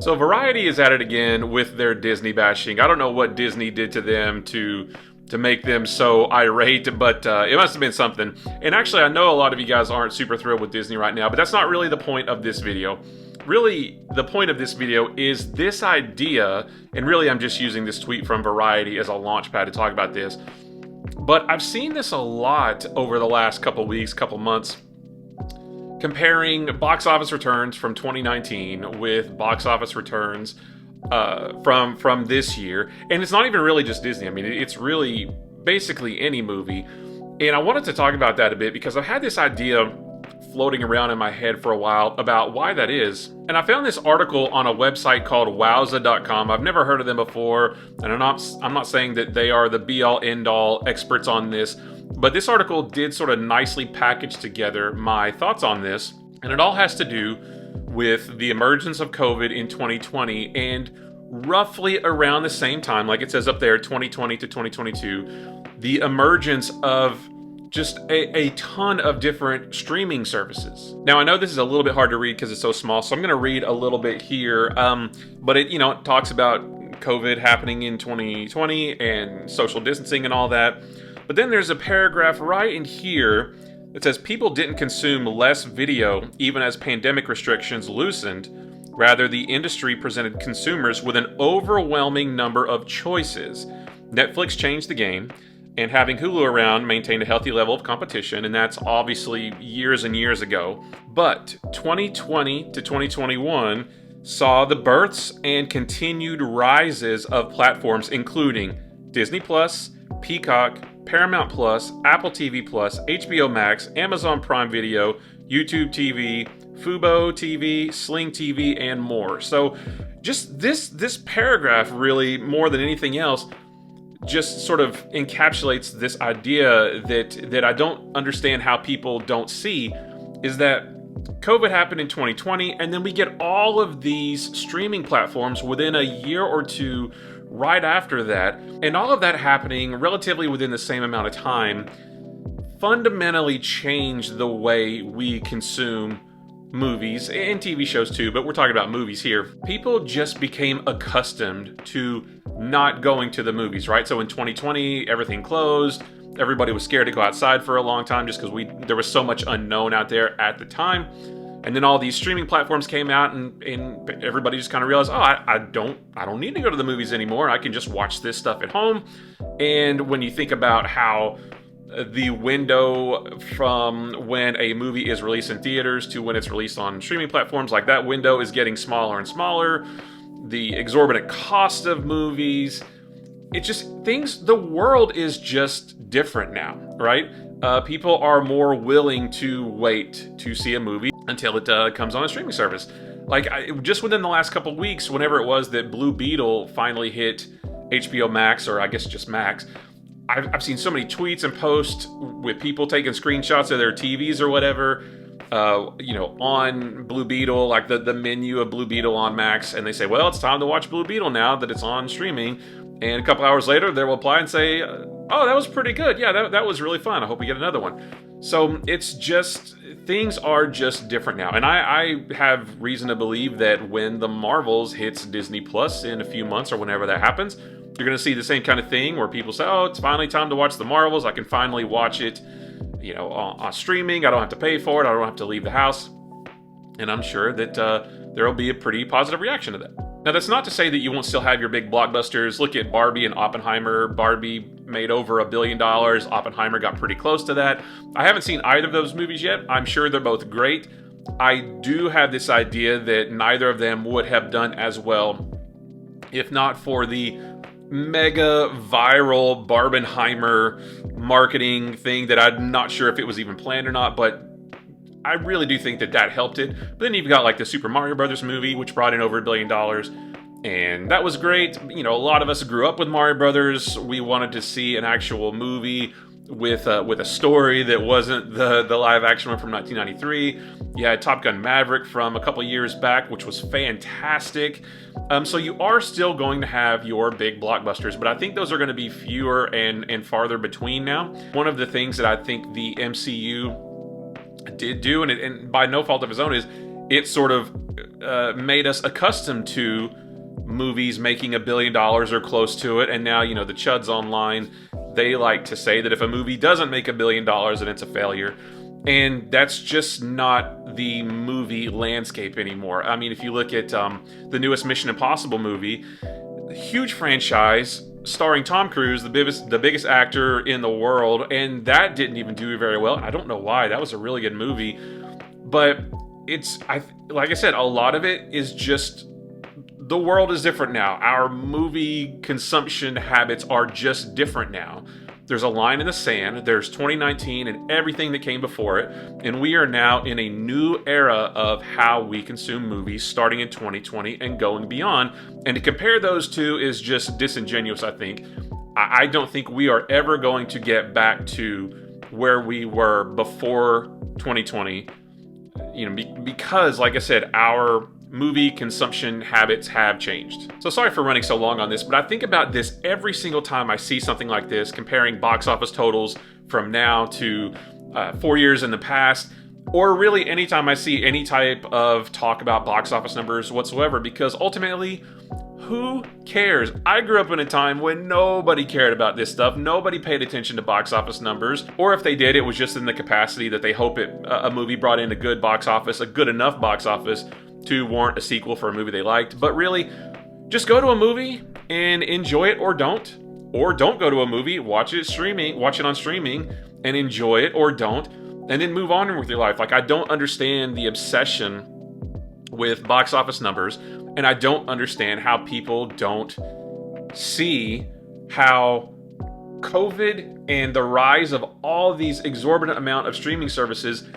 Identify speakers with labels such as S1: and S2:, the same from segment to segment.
S1: So Variety is at it again with their Disney bashing. I don't know what Disney did to them to make them so irate, but it must have been something. And actually, I know a lot of you guys aren't super thrilled with Disney right now, but that's not really the point of this video. Really, the point of this video is this idea, and really I'm just using this tweet from Variety as a launch pad to talk about this. But I've seen this a lot over the last couple weeks, couple months, comparing box office returns from 2019 with box office returns from this year. And it's not even really just Disney. I mean, it's really basically any movie. And I wanted to talk about that a bit because I've had this idea floating around in my head for a while about why that is. And I found this article on a website called wowza.com. I've never heard of them before, and I'm not saying that they are the be-all end-all experts on this, but this article did sort of nicely package together my thoughts on this, and it all has to do with the emergence of COVID in 2020 and roughly around the same time, like it says up there, 2020 to 2022, the emergence of just a ton of different streaming services. Now, I know this is a little bit hard to read because it's so small, so I'm going to read a little bit here, but it talks about COVID happening in 2020 and social distancing and all that. But then there's a paragraph right in here that says people didn't consume less video even as pandemic restrictions loosened. Rather, the industry presented consumers with an overwhelming number of choices. Netflix changed the game, and having Hulu around maintained a healthy level of competition, and that's obviously years and years ago. But 2020 to 2021 saw the births and continued rises of platforms including Disney Plus, Peacock, Paramount Plus, Apple TV Plus, HBO Max, Amazon Prime Video, YouTube TV, Fubo TV, Sling TV, and more. So just this paragraph really, more than anything else, just sort of encapsulates this idea that I don't understand how people don't see, is that COVID happened in 2020, and then we get all of these streaming platforms within a year or two right after that, and all of that happening relatively within the same amount of time fundamentally changed the way we consume movies and TV shows too, but we're talking about movies here. People just became accustomed to not going to the movies, right? So in 2020, everything closed. Everybody was scared to go outside for a long time just because there was so much unknown out there at the time. And then all these streaming platforms came out, and everybody just kind of realized, I don't need to go to the movies anymore. I can just watch this stuff at home. And when you think about how the window from when a movie is released in theaters to when it's released on streaming platforms, like that window is getting smaller and smaller. The exorbitant cost of movies, the world is just different now, right? People are more willing to wait to see a movie until it comes on a streaming service. Just within the last couple weeks, whenever it was that Blue Beetle finally hit HBO Max, or I guess just Max, I've seen so many tweets and posts with people taking screenshots of their TVs or whatever, on Blue Beetle, like the menu of Blue Beetle on Max, and they say, well, it's time to watch Blue Beetle now that it's on streaming. And a couple hours later, they will apply and say, oh, that was pretty good. Yeah, that was really fun. I hope we get another one. So it's just, things are just different now. And I have reason to believe that when the Marvels hits Disney Plus in a few months or whenever that happens, you're going to see the same kind of thing where people say, oh, it's finally time to watch the Marvels. I can finally watch it, on streaming. I don't have to pay for it. I don't have to leave the house. And I'm sure that there will be a pretty positive reaction to that. Now, that's not to say that you won't still have your big blockbusters. Look at Barbie and Oppenheimer. Barbie made over $1 billion. Oppenheimer got pretty close to that. I haven't seen either of those movies yet. I'm sure they're both great. I do have this idea that neither of them would have done as well if not for the mega viral Barbenheimer marketing thing that I'm not sure if it was even planned or not, but I really do think that helped it. But then you've got like the Super Mario Brothers movie, which brought in over $1 billion, and that was great. A lot of us grew up with Mario Brothers. We wanted to see an actual movie with a story that wasn't the live action one from 1993. You had Top Gun Maverick from a couple years back, which was fantastic. So you are still going to have your big blockbusters, but I think those are going to be fewer and farther between now. One of the things that I think the MCU did do, and by no fault of his own, is it sort of made us accustomed to movies making $1 billion or close to it. And now, the chuds online, they like to say that if a movie doesn't make $1 billion, then it's a failure. And that's just not the movie landscape anymore. I mean, if you look at the newest Mission Impossible movie, huge franchise starring Tom Cruise, the biggest actor in the world, and that didn't even do very well. I don't know why. That was a really good movie, but like I said, a lot of it is just the world is different now. Our movie consumption habits are just different now. There's a line in the sand. There's 2019 and everything that came before it. And we are now in a new era of how we consume movies starting in 2020 and going beyond. And to compare those two is just disingenuous, I think. I don't think we are ever going to get back to where we were before 2020. Because, like I said, our movie consumption habits have changed. So sorry for running so long on this, but I think about this every single time I see something like this, comparing box office totals from now to 4 years in the past, or really anytime I see any type of talk about box office numbers whatsoever, because ultimately, who cares? I grew up in a time when nobody cared about this stuff. Nobody paid attention to box office numbers, or if they did, it was just in the capacity that they hope a movie brought in a good box office, a good enough box office to warrant a sequel for a movie they liked. But really, just go to a movie and enjoy it, or don't. Or don't go to a movie, watch it on streaming and enjoy it, or don't, and then move on with your life. Like, I don't understand the obsession with box office numbers, and I don't understand how people don't see how COVID and the rise of all these exorbitant amount of streaming services,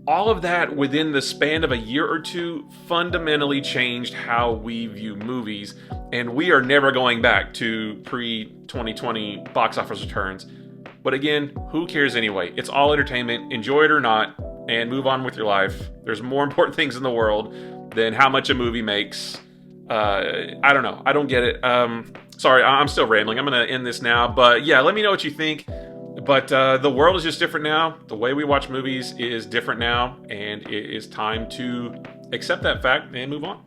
S1: all of that within the span of a year or two, fundamentally changed how we view movies, and we are never going back to pre-2020 box office returns. But again, who cares anyway? It's all entertainment. Enjoy it or not, and move on with your life. There's more important things in the world than how much a movie makes. I don't know. I don't get it. Sorry, I'm still rambling. I'm going to end this now. But yeah, let me know what you think. But the world is just different now. The way we watch movies is different now. And it is time to accept that fact and move on.